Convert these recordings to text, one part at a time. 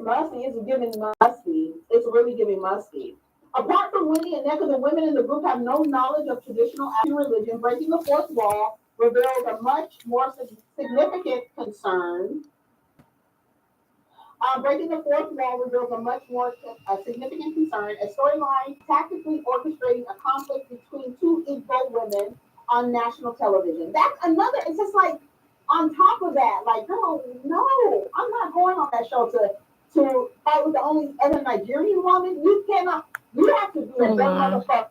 musty. It's giving musty. It's really giving musty. Apart from Winnie and Necker, the women in the group have no knowledge of traditional African religion. Breaking the fourth wall reveals a much more significant concern. Breaking the fourth wall reveals a much more significant concern, a storyline tactically orchestrating a conflict between two Igbo women on national television. That's another, it's just like on top of that, like, girl, no, I'm not going on that show to fight with the only other Nigerian woman. You cannot, you have to be a Hold dumb on. motherfucker.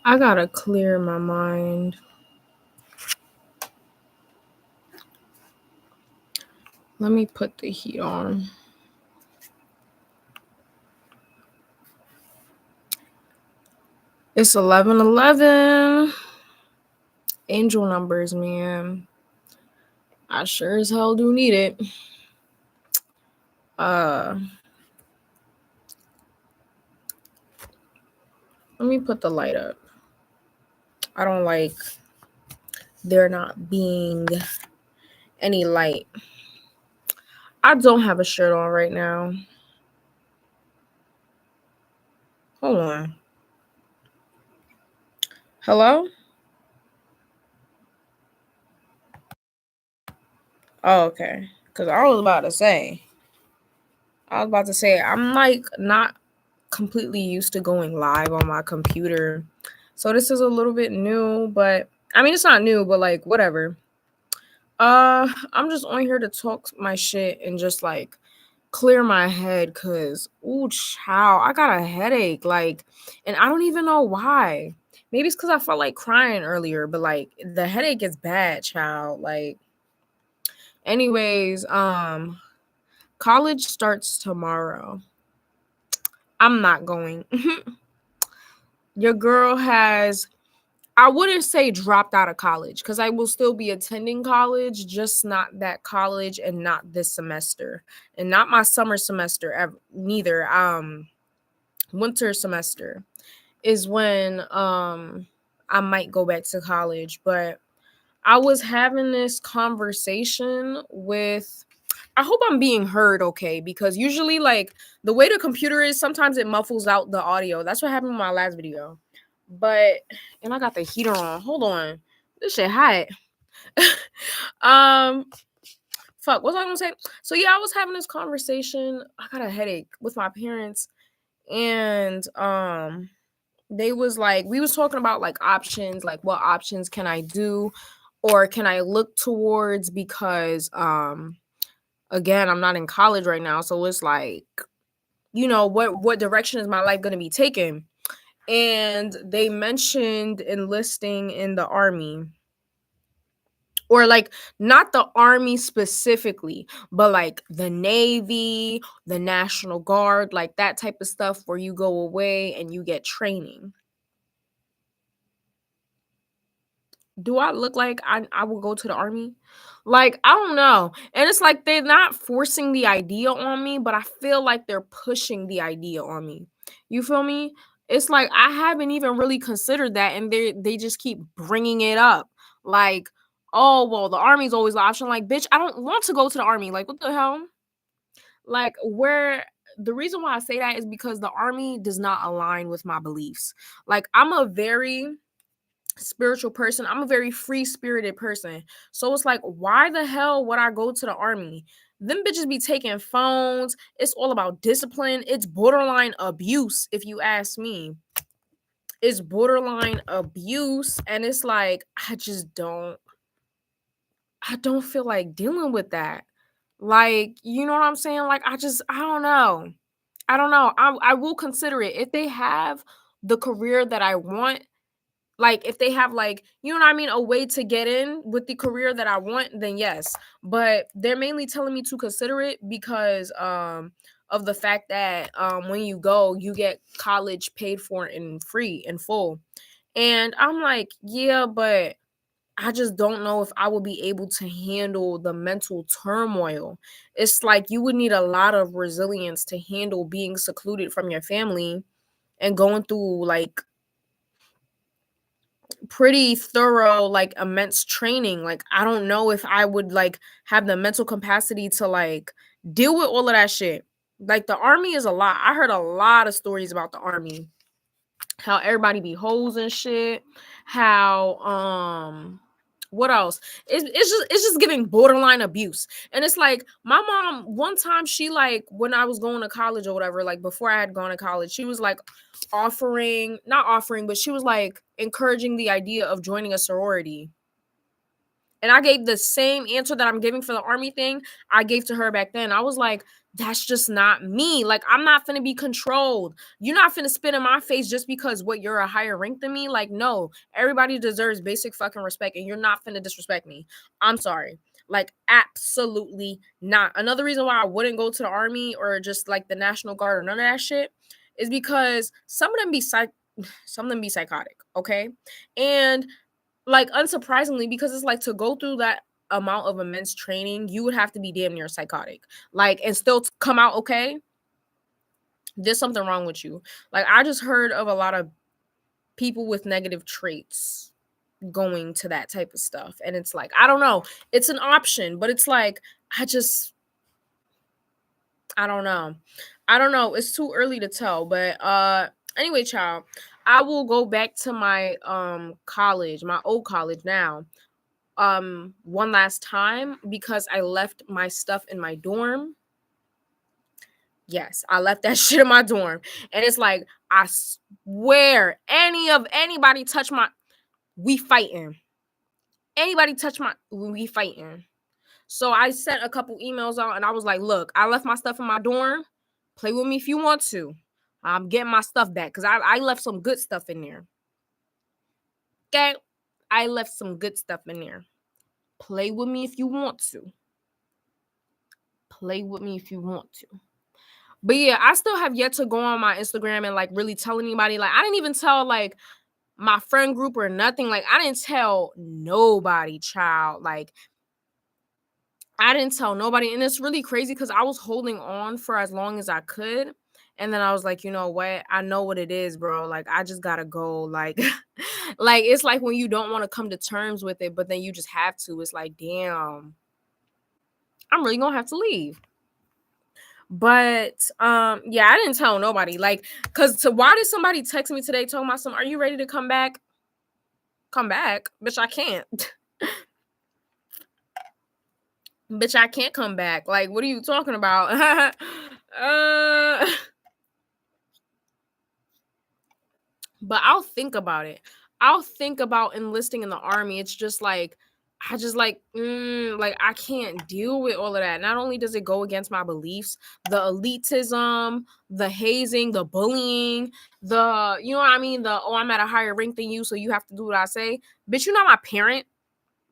I gotta clear my mind. Let me put the heat on. It's 11:11. Angel numbers, man. I sure as hell do need it. Uh, Let me put the light up. I don't like there not being any light. I don't have a shirt on right now. Hold on. Hello? Oh, okay. Because I was about to say, I'm like not completely used to going live on my computer. So this is a little bit new, but I mean, it's not new, but like, whatever. I'm just on here to talk my shit and just like clear my head because, ooh, child, I got a headache. Like, and I don't even know why. Maybe it's because I felt like crying earlier, but like the headache is bad, child. Like, anyways, college starts tomorrow. I'm not going. Your girl has, I wouldn't say dropped out of college because I will still be attending college, just not that college and not this semester and not my summer semester neither. Winter semester is when I might go back to college, but I was having this conversation with, I hope I'm being heard okay, because usually like the way the computer is, sometimes it muffles out the audio. That's what happened with my last video. But and I got the heater on. Hold on. This shit hot. um Fuck, what was I gonna say? So yeah, I was having this conversation. I got a headache with my parents, and they was like, we was talking about like options, like what options can I do or can I look towards, because again, I'm not in college right now, so it's like, what direction is my life going to be taken? And they mentioned enlisting in the army, or like not the army specifically, but like the Navy, the National Guard, like that type of stuff where you go away and you get training. Do I look like I will go to the army? Like, I don't know. And it's like they're not forcing the idea on me, but I feel like they're pushing the idea on me. You feel me? It's like I haven't even really considered that, and they just keep bringing it up. Like, oh, well, the army's always the option. Like, bitch, I don't want to go to the army. Like, what the hell? Like, where the reason why I say that is because the army does not align with my beliefs. Like, I'm a very spiritual person. I'm a very free spirited person. So it's like, why the hell would I go to the army? Them bitches be taking phones. It's all about discipline. It's borderline abuse, if you ask me. It's borderline abuse. And it's like, I don't feel like dealing with that. Like, you know what I'm saying? Like, I don't know. I don't know. I will consider it. If they have the career that I want, like if they have, like, you know what I mean, a way to get in with the career that I want, then yes. But they're mainly telling me to consider it because of the fact that when you go, you get college paid for in free, in full. And I'm like, yeah, but I just don't know if I will be able to handle the mental turmoil. It's like you would need a lot of resilience to handle being secluded from your family and going through like pretty thorough, like immense training. Like I don't know if I would like have the mental capacity to like deal with all of that shit. Like the army is a lot. I heard a lot of stories about the army. How everybody be hoes and shit. How what else? It's just giving borderline abuse. And it's like my mom one time she like when I was going to college or whatever, like before I had gone to college, she was like not offering, but she was like encouraging the idea of joining a sorority. And I gave the same answer that I'm giving for the army thing, I gave to her back then. I was like, that's just not me. Like, I'm not finna be controlled. You're not finna spit in my face just because what you're a higher rank than me. Like, no, everybody deserves basic fucking respect, and you're not finna disrespect me. I'm sorry. Like, absolutely not. Another reason why I wouldn't go to the army or just like the National Guard or none of that shit is because some of them be psychotic, okay? And like unsurprisingly, because it's like to go through that amount of immense training, you would have to be damn near psychotic, like, and still come out okay. There's something wrong with you. Like I just heard of a lot of people with negative traits going to that type of stuff, and it's like I don't know. It's an option, but it's like I don't know. I don't know. It's too early to tell, but anyway, child, I will go back to my college, my old college now one last time because I left my stuff in my dorm. Yes, I left that shit in my dorm. And it's like, I swear, anybody touch my we fighting. Anybody touch my we fighting. So I sent a couple emails out and I was like, look, I left my stuff in my dorm. Play with me if you want to. I'm getting my stuff back because I left some good stuff in there. Okay. I left some good stuff in there. Play with me if you want to. Play with me if you want to. But yeah, I still have yet to go on my Instagram and like really tell anybody. Like, I didn't even tell like my friend group or nothing. Like, I didn't tell nobody, child. Like, I didn't tell nobody. And it's really crazy because I was holding on for as long as I could. And then I was like, you know what? I know what it is, bro. Like, I just gotta go. Like, like it's like when you don't want to come to terms with it, but then you just have to. It's like, damn, I'm really gonna have to leave. But yeah, I didn't tell nobody. Like, why did somebody text me today talking about are you ready to come back? Come back? Bitch, I can't. Bitch, I can't come back. Like, what are you talking about? But I'll think about it. I'll think about enlisting in the army. It's just like I just like I can't deal with all of that. Not only does it go against my beliefs, the elitism, the hazing, the bullying, the you know what I mean, the oh I'm at a higher rank than you, so you have to do what I say. Bitch, you're not my parent.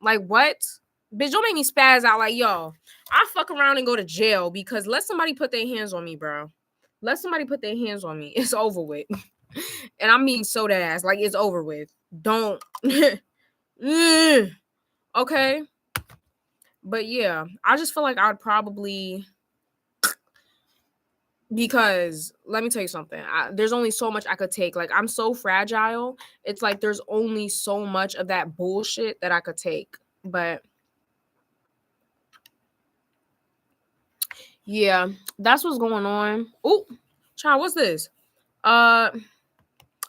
Like what? Bitch, don't make me spaz out like yo. I fuck around and go to jail because let somebody put their hands on me, bro. Let somebody put their hands on me. It's over with. And I'm being so dead ass. Like it's over with. Don't okay. But yeah, I just feel like I'd probably because let me tell you something. There's only so much I could take. Like I'm so fragile. It's like there's only so much of that bullshit that I could take. But yeah, that's what's going on. Oh, child, what's this?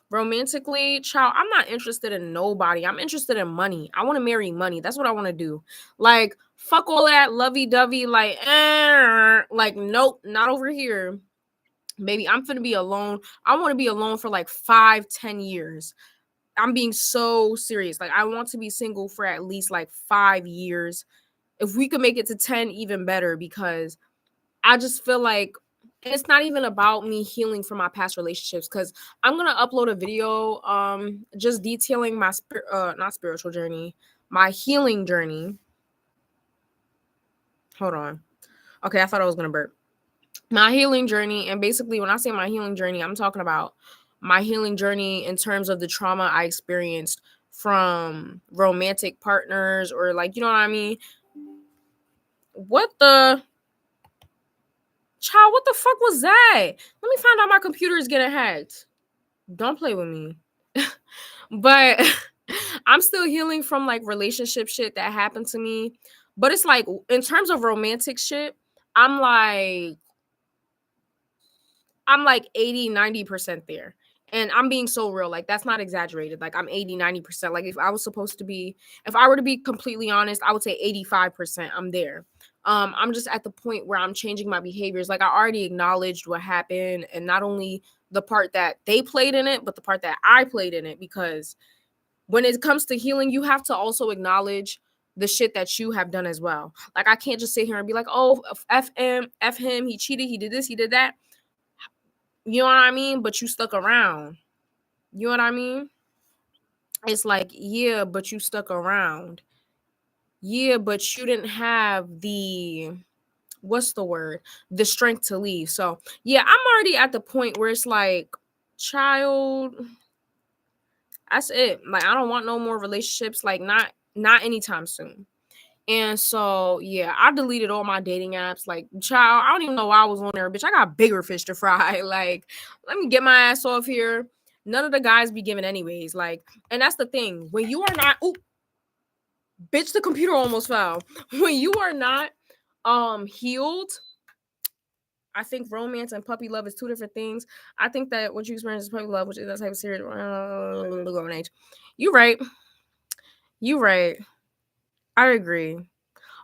Romantically, child, I'm not interested in nobody. I'm interested in money. I want to marry money. That's what I want to do. Like, fuck all that lovey-dovey, like, nope, not over here. Baby, I'm finna be alone. I want to be alone for like 5-10 years. I'm being so serious. Like, I want to be single for at least like 5 years. If we could make it to 10, even better, because I just feel like it's not even about me healing from my past relationships because I'm gonna upload a video just detailing my not spiritual journey, my healing journey. Hold on. Okay, I thought I was gonna burp. My healing journey, and basically when I say my healing journey, I'm talking about my healing journey in terms of the trauma I experienced from romantic partners or like, you know what I mean? What the child, what the fuck was that? Let me find out my computer is getting hacked. Don't play with me. But I'm still healing from like relationship shit that happened to me. But it's like in terms of romantic shit, I'm like I'm like 80, 90% there. And I'm being so real. Like that's not exaggerated. Like I'm 80, 90%. Like if I were to be completely honest, I would say 85% I'm there. I'm just at the point where I'm changing my behaviors. Like I already acknowledged what happened and not only the part that they played in it, but the part that I played in it because when it comes to healing, you have to also acknowledge the shit that you have done as well. Like I can't just sit here and be like, "Oh, F him, he cheated, he did this, he did that." You know what I mean? But you stuck around. You know what I mean? It's like, yeah, but you stuck around. Yeah, but you didn't have the what's the word? The strength to leave. So, yeah, I'm already at the point where it's like, child, that's it. Like I don't want no more relationships like not anytime soon. And so, yeah, I deleted all my dating apps. Like, child, I don't even know why I was on there. Bitch, I got bigger fish to fry. Like, let me get my ass off here. None of the guys be giving anyways. Like, and that's the thing. When you are not, ooh, bitch, the computer almost fell. When you are not healed, I think romance and puppy love is two different things. I think that what you experience is puppy love, which is that type of serious age. You right. You right. I agree.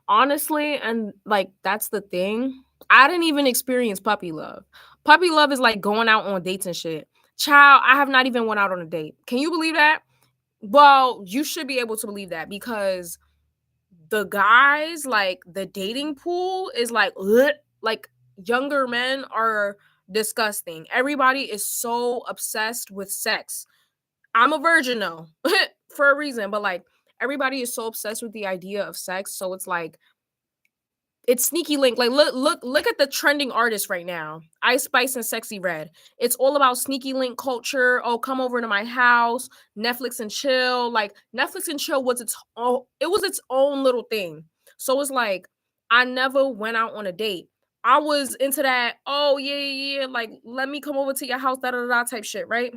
Honestly, and like that's the thing. I didn't even experience puppy love. Puppy love is like going out on dates and shit. Child, I have not even went out on a date. Can you believe that? Well, you should be able to believe that because the guys, like the dating pool is like ugh, like younger men are disgusting. Everybody is so obsessed with sex. I'm a virgin though, for a reason, but like everybody is so obsessed with the idea of sex, so it's like it's Sneaky Link. Like look at the trending artists right now. Ice Spice and Sexy Red. It's all about Sneaky Link culture. Oh, come over to my house, Netflix and chill. Like Netflix and chill was its own little thing. So it's like I never went out on a date. I was into that, oh yeah, like let me come over to your house, da da da type shit, right?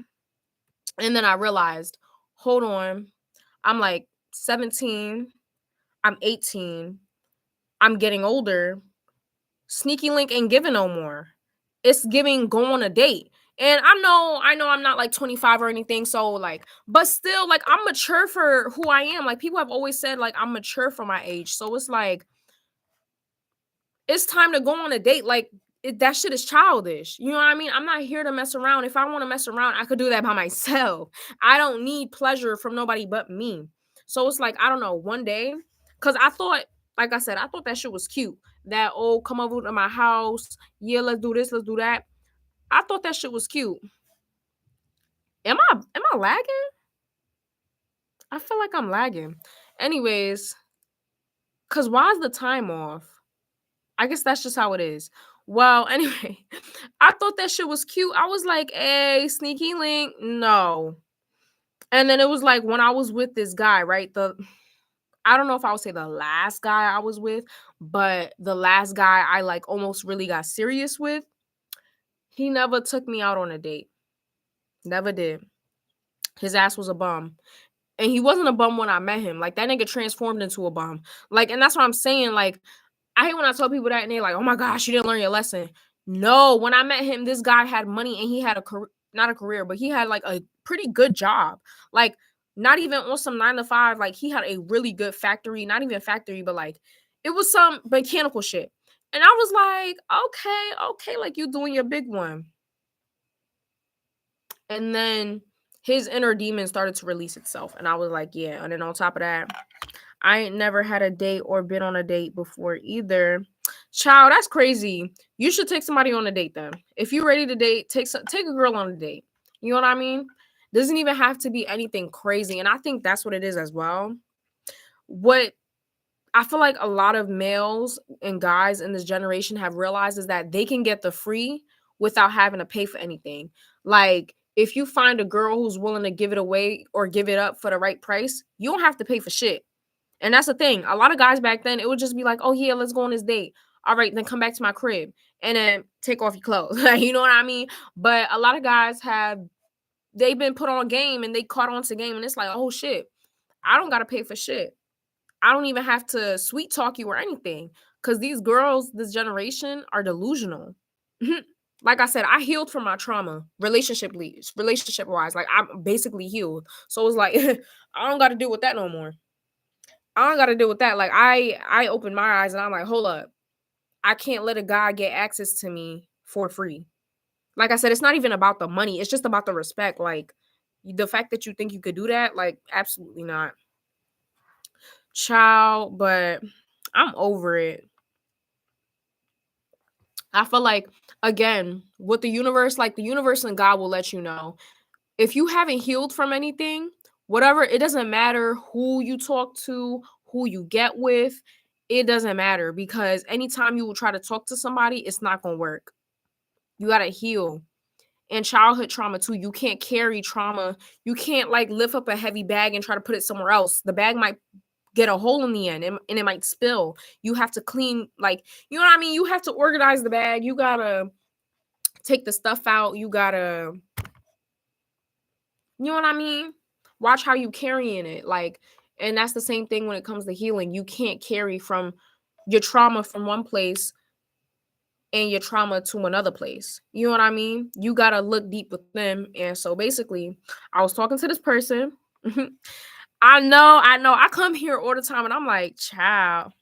And then I realized, hold on, I'm like 17, I'm 18, I'm getting older. Sneaky Link ain't giving no more. It's giving go on a date. And I know I'm not like 25 or anything. So like, but still, like I'm mature for who I am. Like people have always said, like, I'm mature for my age. So it's like it's time to go on a date. Like that shit is childish. You know what I mean? I'm not here to mess around. If I want to mess around, I could do that by myself. I don't need pleasure from nobody but me. So it's like, I don't know, one day, because I thought, like I said, I thought that shit was cute. That, oh, come over to my house. Yeah, let's do this, let's do that. I thought that shit was cute. Am I lagging? I feel like I'm lagging. Anyways, cause why is the time off? I guess that's just how it is. Well, anyway, I thought that shit was cute. I was like, hey, Sneaky Link, no. And then it was like when I was with this guy, right? I don't know if I would say the last guy I was with, but the last guy I like almost really got serious with, he never took me out on a date. Never did. His ass was a bum. And he wasn't a bum when I met him. Like that nigga transformed into a bum. Like, and that's what I'm saying. Like, I hate when I tell people that and they're like, oh my gosh, you didn't learn your lesson. No, when I met him, this guy had money and he had a career, not a career, but he had like a pretty good job. Like, not even on some 9 to 5. Like, he had a really good factory, not even factory, but like it was some mechanical shit. And I was like, okay, like you doing your big one. And then his inner demon started to release itself. And I was like, yeah. And then on top of that, I ain't never had a date or been on a date before either. Child, that's crazy. You should take somebody on a date then. If you're ready to date, take a girl on a date. You know what I mean? Doesn't even have to be anything crazy. And I think that's what it is as well. What I feel like a lot of males and guys in this generation have realized is that they can get the free without having to pay for anything. Like, if you find a girl who's willing to give it away or give it up for the right price, you don't have to pay for shit. And that's the thing. A lot of guys back then, it would just be like, oh, yeah, let's go on this date. All right, then come back to my crib and then take off your clothes. You know what I mean? But a lot of guys have they've been put on game and they caught on to game, and it's like, oh shit, I don't gotta pay for shit. I don't even have to sweet talk you or anything. Cause these girls, this generation, are delusional. Like I said, I healed from my trauma, relationship wise. Like I'm basically healed. So it's like I don't gotta deal with that no more. I don't gotta deal with that. Like I opened my eyes and I'm like, hold up. I can't let a guy get access to me for free. Like I said, it's not even about the money. It's just about the respect. Like the fact that you think you could do that, like absolutely not. Child, but I'm over it. I feel like again, with the universe, like the universe and God will let you know. If you haven't healed from anything, whatever, it doesn't matter who you talk to, who you get with, it doesn't matter because anytime you will try to talk to somebody, it's not going to work. You got to heal. And childhood trauma too. You can't carry trauma. You can't like lift up a heavy bag and try to put it somewhere else. The bag might get a hole in the end and it might spill. You have to clean, like, you know what I mean? You have to organize the bag. You got to take the stuff out. You got to, you know what I mean? Watch how you carrying it. Like, and that's the same thing when it comes to healing. You can't carry from your trauma from one place and your trauma to another place. You know what I mean? You got to look deep with them. And so basically, I was talking to this person. I know. I come here all the time and I'm like, child,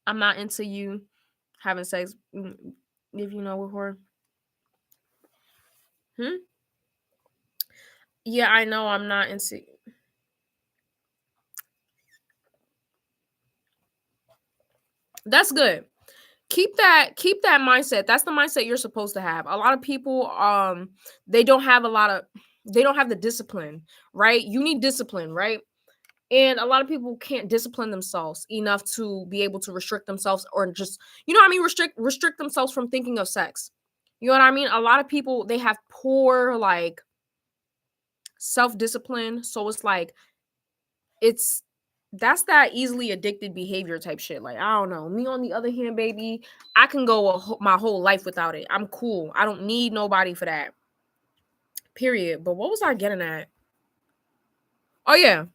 I'm not into you having sex. If you know with her. Yeah, I know I'm not into. That's good. Keep that mindset. That's the mindset you're supposed to have. A lot of people they don't have the discipline, right? You need discipline, right? And a lot of people can't discipline themselves enough to be able to restrict themselves or just, you know what I mean, restrict themselves from thinking of sex. You know what I mean? A lot of people, they have poor like self-discipline, so it's like it's that's that easily addicted behavior type shit. Like, I don't know. Me on the other hand, baby, I can go my whole life without it. I'm cool. I don't need nobody for that. Period. But what was I getting at? Oh yeah.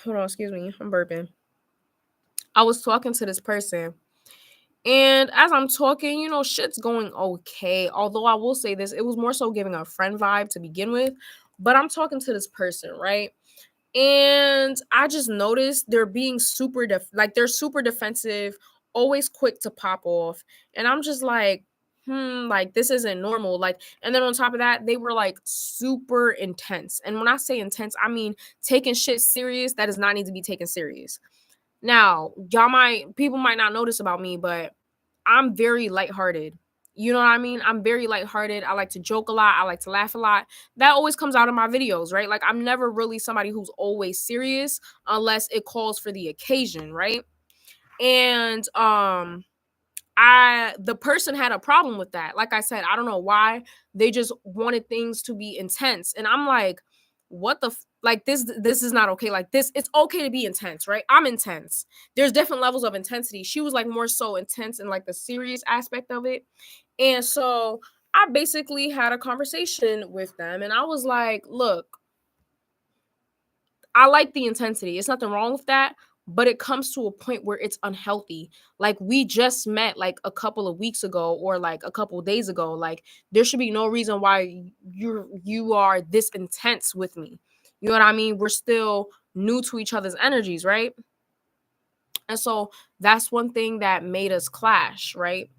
Hold on, excuse me. I'm burping. I was talking to this person, and as I'm talking, you know, shit's going okay. Although I will say this, it was more so giving a friend vibe to begin with. But I'm talking to this person, right? And I just noticed they're being they're super defensive, always quick to pop off. And I'm just like, like this isn't normal. Like, and then on top of that, they were like super intense. And when I say intense, I mean taking shit serious that does not need to be taken serious. Now, people might not notice about me, but I'm very lighthearted. You know what I mean? I'm very lighthearted. I like to joke a lot. I like to laugh a lot. That always comes out of my videos, right? Like I'm never really somebody who's always serious unless it calls for the occasion, right? And the person had a problem with that. Like I said, I don't know why. They just wanted things to be intense. And I'm like, what the like this is not okay. Like this, it's okay to be intense, right? I'm intense. There's different levels of intensity. She was like more so intense in like the serious aspect of it. And so I basically had a conversation with them and I was like, look, I like the intensity. It's nothing wrong with that, but it comes to a point where it's unhealthy. Like we just met like a couple of weeks ago or like a couple of days ago. Like there should be no reason why you are this intense with me. You know what I mean? We're still new to each other's energies, right? And so that's one thing that made us clash, right?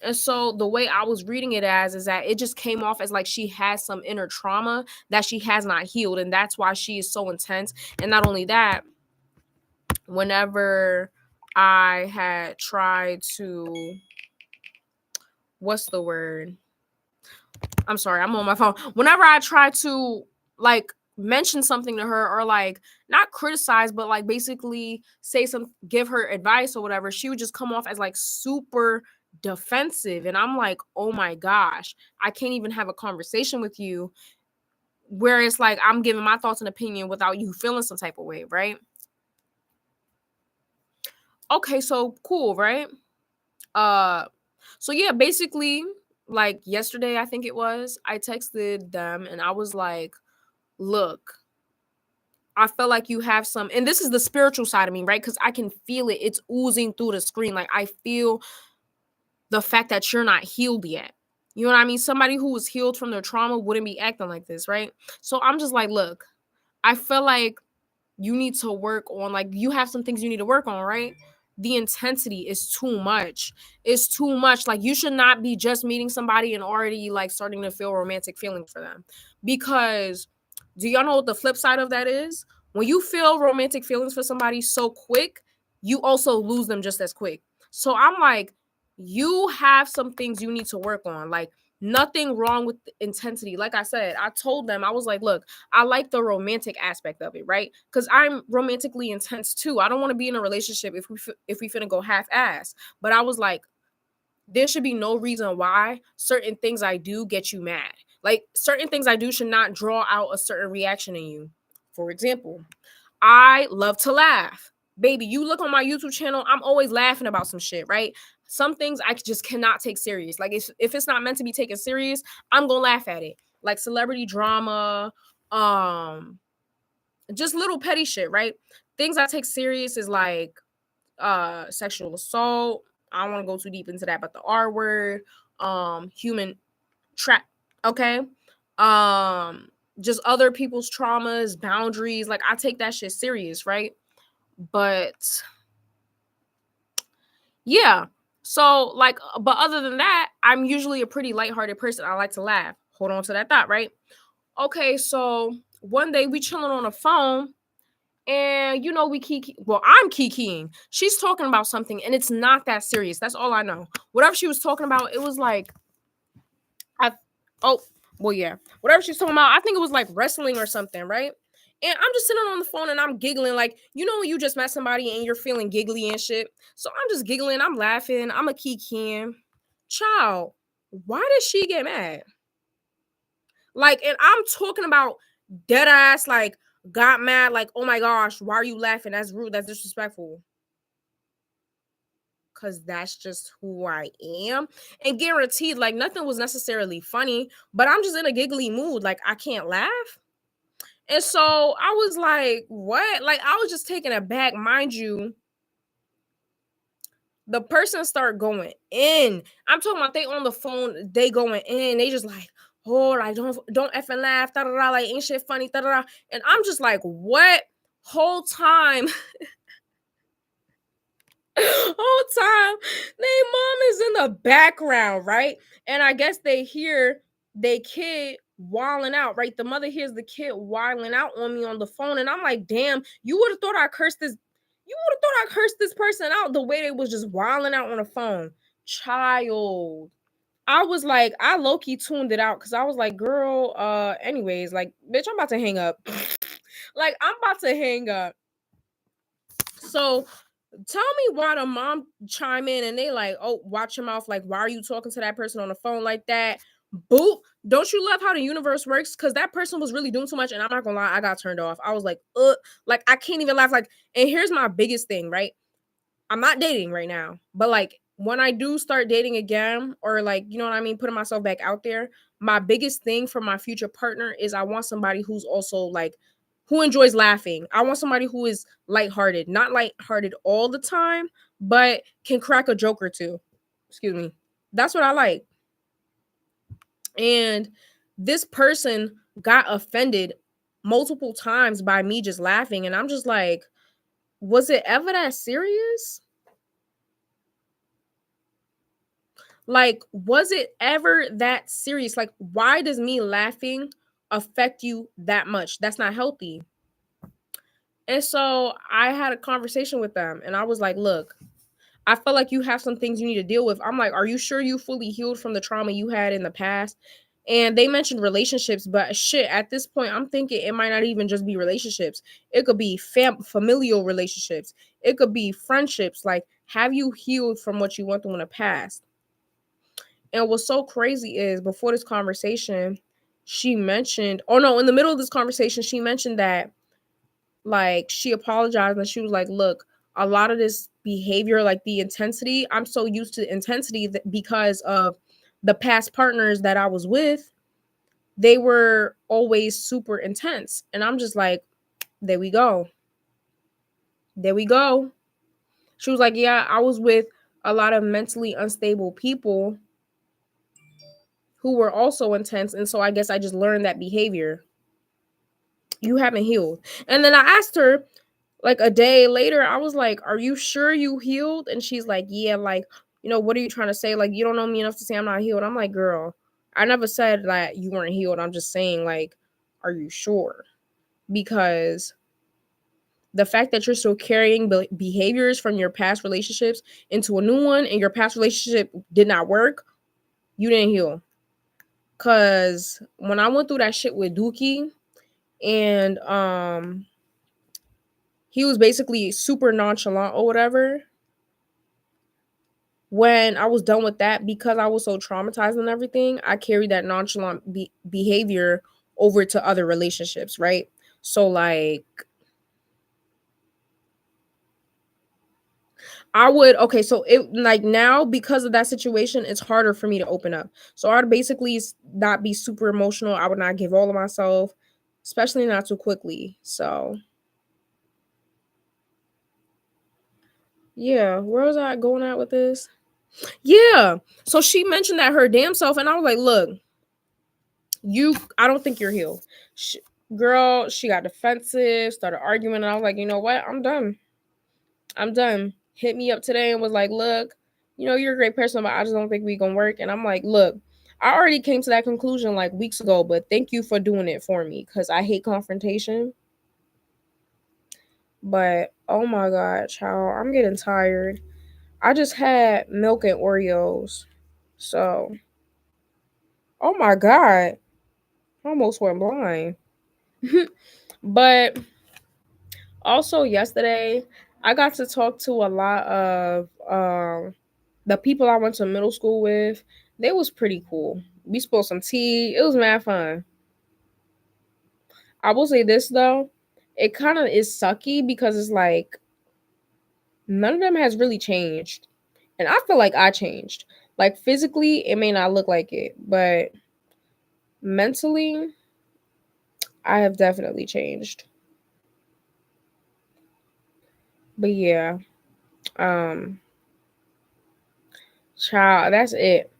And so the way I was reading it as is that it just came off as like she has some inner trauma that she has not healed. And that's why she is so intense. And not only that, whenever I had tried to, what's the word? I'm sorry, I'm on my phone. Whenever I tried to like mention something to her or like not criticize, but like basically give her advice or whatever, she would just come off as like super defensive. And I'm like, oh my gosh, I can't even have a conversation with you where it's like I'm giving my thoughts and opinion without you feeling some type of way, right? Okay, so cool, right? So yeah, basically like yesterday, I think it was, I texted them and I was like, look, I feel like you have some, and this is the spiritual side of me, right? Because I can feel it. It's oozing through the screen. Like I feel the fact that you're not healed yet. You know what I mean? Somebody who was healed from their trauma wouldn't be acting like this, right? So I'm just like, look, I feel like you need to work on, like, you have some things you need to work on, right? The intensity is too much. It's too much. Like, you should not be just meeting somebody and already like starting to feel romantic feelings for them. Because do y'all know what the flip side of that is? When you feel romantic feelings for somebody so quick, you also lose them just as quick. So I'm like, you have some things you need to work on. Like, nothing wrong with the intensity. Like I said, I told them, I was like, look, I like the romantic aspect of it, right? Because I'm romantically intense too. I don't want to be in a relationship if we finna go half ass. But I was like, there should be no reason why certain things I do get you mad. Like certain things I do should not draw out a certain reaction in you. For example, I love to laugh. Baby, you look on my YouTube channel, I'm always laughing about some shit, right? Some things I just cannot take serious. Like if it's not meant to be taken serious, I'm gonna laugh at it. Like celebrity drama, just little petty shit, right? Things I take serious is like sexual assault. I don't want to go too deep into that, but the R word, human trap, okay? Um just other people's traumas, boundaries, like I take that shit serious, right? But yeah. So like but other than that, I'm usually a pretty lighthearted person. I like to laugh. Hold on to that thought, right? Okay, so one day we chilling on the phone and you know we kiki, well I'm kikiing. She's talking about something and it's not that serious. That's all I know. Whatever she was talking about, it was like I oh well yeah. Whatever she's talking about, I think it was like wrestling or something, right? And I'm just sitting on the phone and I'm giggling, like, you know, when you just met somebody and you're feeling giggly and shit. So I'm just giggling, I'm laughing, I'm a kikiing. Child, why did she get mad? Like, and I'm talking about dead ass, like, got mad, like, oh my gosh, why are you laughing? That's rude, that's disrespectful. Cause that's just who I am. And guaranteed, like, nothing was necessarily funny, but I'm just in a giggly mood. Like, I can't laugh. And so I was like, what? Like, I was just taken aback, mind you. The person start going in. I'm talking about they on the phone, they going in. They just like, oh, like don't effing laugh, da da da, like ain't shit funny, da da da. And I'm just like, what? Whole time, whole time, they mom is in the background, right? And I guess they hear they kid wilding out, right? The mother hears the kid wilding out on me on the phone, and I'm like, damn, you would have thought I cursed this. You would have thought I cursed this person out the way they was just wilding out on the phone. Child. I was like, I low-key tuned it out because I was like, girl, anyways, like, bitch, I'm about to hang up. Like, I'm about to hang up. So tell me why the mom chime in and they like, oh, watch your mouth. Like, why are you talking to that person on the phone like that? Boop. Don't you love how the universe works? Because that person was really doing too much. And I'm not gonna lie, I got turned off. I was like I can't even laugh. Like, and here's my biggest thing, right? I'm not dating right now, but like when I do start dating again, or like, you know what I mean, putting myself back out there, my biggest thing for my future partner is I want somebody who's also like, who enjoys laughing. I want somebody who is lighthearted, not lighthearted all the time, but can crack a joke or two. Excuse me. That's what I like. And this person got offended multiple times by me just laughing. And I'm just like, was it ever that serious? Like, was it ever that serious? Like, why does me laughing affect you that much? That's not healthy. And so I had a conversation with them and I was like, look, I feel like you have some things you need to deal with. I'm like, are you sure you fully healed from the trauma you had in the past? And they mentioned relationships, but shit, at this point, I'm thinking it might not even just be relationships. It could be familial relationships. It could be friendships. Like, have you healed from what you went through in the past? And what's so crazy is before this conversation, she mentioned, oh no, in the middle of this conversation, she mentioned that like she apologized and she was like, look, a lot of this behavior, like the intensity, I'm so used to intensity because of the past partners that I was with, they were always super intense. And I'm just like, there we go. There we go. She was like, yeah, I was with a lot of mentally unstable people who were also intense. And so I guess I just learned that behavior. You haven't healed. And then I asked her, like a day later, I was like, are you sure you healed? And she's like, yeah, like, what are you trying to say? Like, you don't know me enough to say I'm not healed. I'm like, girl, I never said that you weren't healed. I'm just saying, like, are you sure? Because the fact that you're still carrying behaviors from your past relationships into a new one and your past relationship did not work, you didn't heal. Because when I went through that shit with Dookie, and he was basically super nonchalant or whatever, when I was done with that, because I was so traumatized and everything, I carried that nonchalant behavior over to other relationships, right? So like so it, like, now, because of that situation, it's harder for me to open up. So I'd basically not be super emotional. I would not give all of myself, especially not too quickly. So yeah, where was I going at with this? Yeah. So she mentioned that her damn self, and I was like, look, I don't think you're healed. Girl, she got defensive, started arguing, and I was like, you know what? I'm done. I'm done. Hit me up today and was like, look, you're a great person, but I just don't think we gonna work. And I'm like, look, I already came to that conclusion like weeks ago, but thank you for doing it for me, because I hate confrontation. But oh my god, child, I'm getting tired. I just had milk and Oreos. So, oh my god, I almost went blind. But also yesterday, I got to talk to a lot of the people I went to middle school with. They was pretty cool. We spilled some tea. It was mad fun. I will say this though, it kind of is sucky because it's like none of them has really changed. And I feel like I changed. Like physically, it may not look like it, but mentally, I have definitely changed. But yeah, um, child, that's it.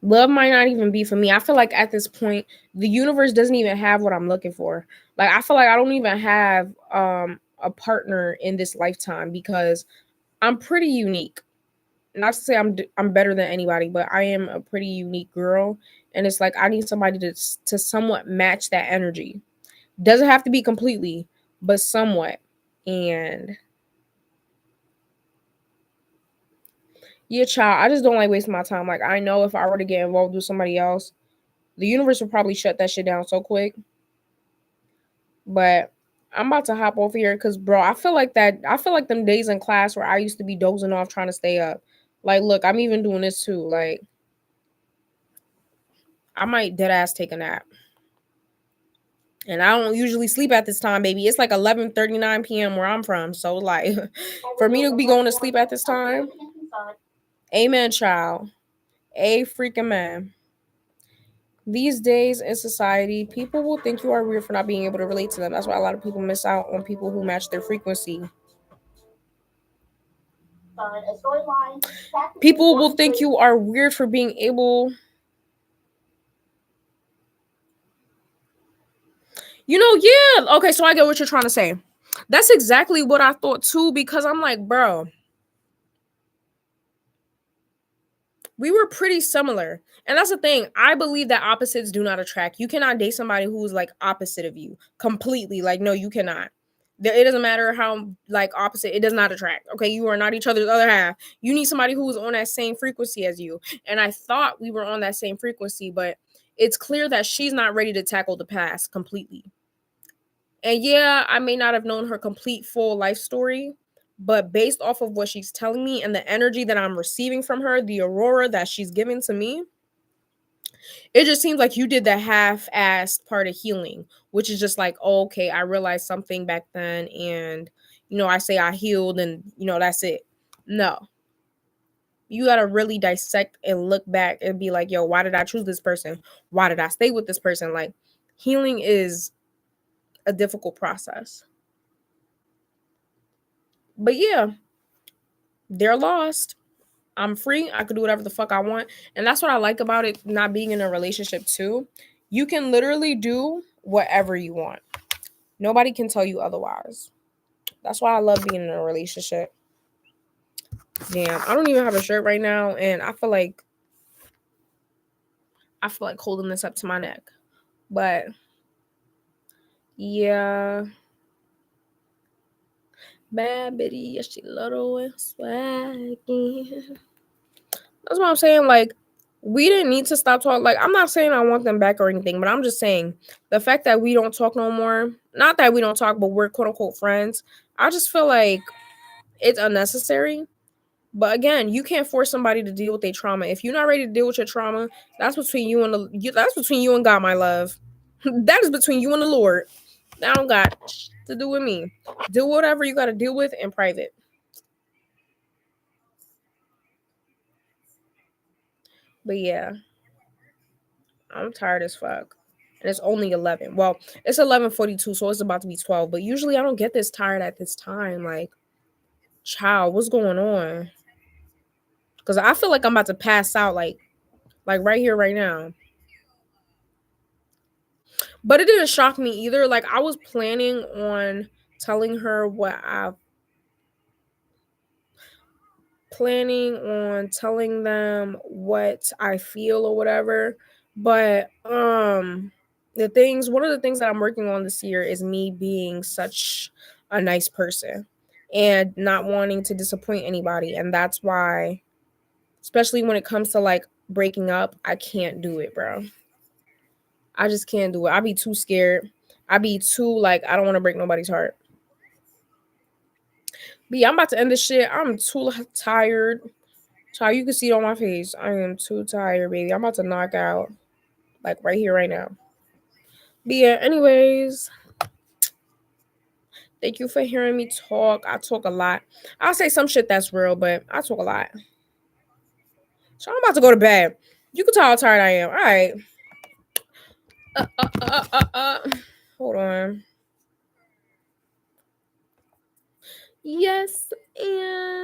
Love might not even be for me. I feel like at this point, the universe doesn't even have what I'm looking for. Like I feel like I don't even have a partner in this lifetime, because I'm pretty unique. Not to say I'm better than anybody, but I am a pretty unique girl, and it's like I need somebody to somewhat match that energy. Doesn't have to be completely, but somewhat. And yeah, child, I just don't like wasting my time. Like I know if I were to get involved with somebody else, the universe would probably shut that shit down so quick. But I'm about to hop over here because, bro, I feel like them days in class where I used to be dozing off trying to stay up. Like, look, I'm even doing this too. Like, I might dead ass take a nap. And I don't usually sleep at this time, baby. It's like 11:39 p.m. where I'm from. So, like, for me to be going to sleep at this time, amen, child. A freaking man. These days in society, people will think you are weird for not being able to relate to them. That's why a lot of people miss out on people who match their frequency. People will think you are weird for being able. Yeah. Okay, so I get what you're trying to say. That's exactly what I thought too, because I'm like, bro, we were pretty similar. And that's the thing. I believe that opposites do not attract. You cannot date somebody who's like opposite of you completely. Like, no, you cannot. It doesn't matter how like opposite, it does not attract. Okay, you are not each other's other half. You need somebody who is on that same frequency as you. And I thought we were on that same frequency, but it's clear that she's not ready to tackle the past completely. And yeah, I may not have known her complete full life story, but based off of what she's telling me and the energy that I'm receiving from her, the aurora that she's giving to me, it just seems like you did the half-assed part of healing, which is just like, oh, okay, I realized something back then, and I say I healed, and that's it. No, You gotta really dissect and look back and be like, yo, why did I choose this person? Why did I stay with this person? Like, healing is a difficult process. But yeah, they're lost. I'm free. I could do whatever the fuck I want. And that's what I like about it not being in a relationship too. You can literally do whatever you want. Nobody can tell you otherwise. That's why I love being in a relationship. Damn, I don't even have a shirt right now, and I feel like holding this up to my neck. But yeah. Bad bitty, yeah, she little and swaggy. That's what I'm saying. Like, we didn't need to stop talking. Like, I'm not saying I want them back or anything, but I'm just saying the fact that we don't talk no more, not that we don't talk, but we're quote unquote friends, I just feel like it's unnecessary. But again, you can't force somebody to deal with their trauma. If you're not ready to deal with your trauma, that's between you and that's between you and God, my love. That is between you and the Lord. That don't got to do with me. Do whatever you got to deal with in private. But yeah, I'm tired as fuck. And it's only 11. Well, it's 11:42, so it's about to be 12. But usually I don't get this tired at this time. Like, child, what's going on? Because I feel like I'm about to pass out, like right here, right now. But it didn't shock me either. Like, I was planning on telling her what I planning on telling them what I feel or whatever. But one of the things that I'm working on this year is me being such a nice person and not wanting to disappoint anybody. And that's why, especially when it comes to like breaking up, I can't do it, bro. I just can't do it. I be too scared. I be too like I don't want to break nobody's heart. But yeah, I'm about to end this shit. I'm too tired. Child, you can see it on my face. I am too tired, baby. I'm about to knock out. Like right here, right now. But yeah, anyways, thank you for hearing me talk. I talk a lot. I'll say some shit that's real, but I talk a lot. So I'm about to go to bed. You can tell how tired I am. All right. Uh, uh, uh, uh, uh. Hold on. Yes, and